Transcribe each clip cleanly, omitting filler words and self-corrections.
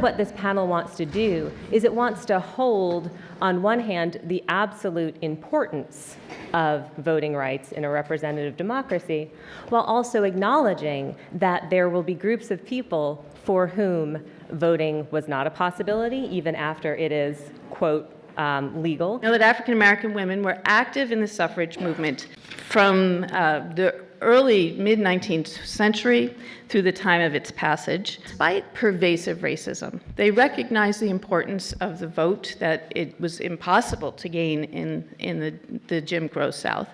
of what this panel wants to do is it wants to hold, on one hand, the absolute importance of voting rights in a representative democracy, while also acknowledging that there will be groups of people for whom voting was not a possibility, even after it is, quote, legal. You know that African American women were active in the suffrage movement from the early mid-19th century through the time of its passage, despite pervasive racism. They recognized the importance of the vote, that it was impossible to gain in the Jim Crow South.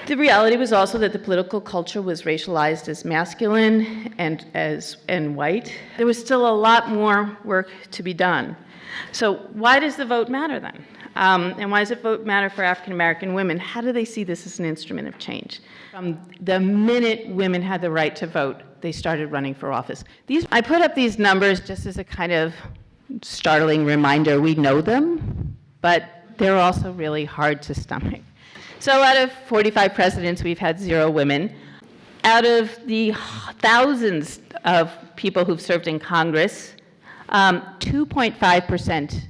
The reality was also that the political culture was racialized as masculine and white. There was still a lot more work to be done. So why does the vote matter then? And why does the vote matter for African American women? How do they see this as an instrument of change? From the minute women had the right to vote, they started running for office. I put up these numbers just as a kind of startling reminder. We know them, but they're also really hard to stomach. So out of 45 presidents, we've had 0 women. Out of the thousands of people who've served in Congress, 2.5%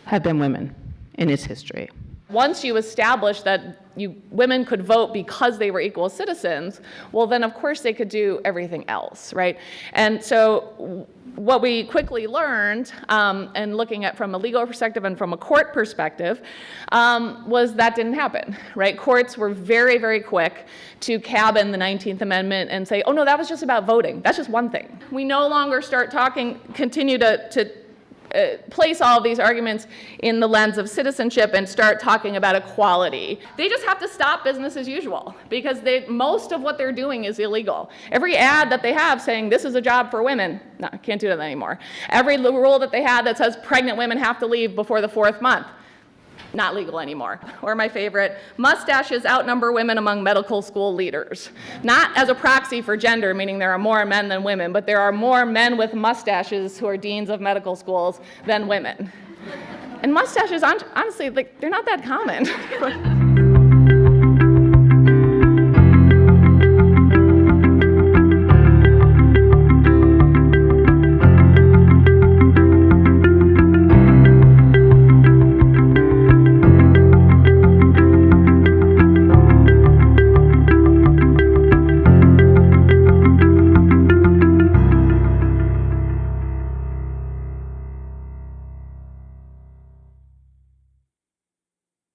have been women in its history. Once you establish that women could vote because they were equal citizens, well, then of course they could do everything else, right? And so what we quickly learned, and looking at from a legal perspective and from a court perspective, was that didn't happen, right? Courts were very, very quick to cabin the 19th Amendment and say, oh no, that was just about voting. That's just one thing. We no longer continue to place all of these arguments in the lens of citizenship and start talking about equality. They just have to stop business as usual because most of what they're doing is illegal. Every ad that they have saying this is a job for women, no, can't do that anymore. Every rule that they had that says pregnant women have to leave before the 4th month, not legal anymore. Or my favorite, mustaches outnumber women among medical school leaders. Not as a proxy for gender, meaning there are more men than women, but there are more men with mustaches who are deans of medical schools than women. And mustaches, honestly, they're not that common.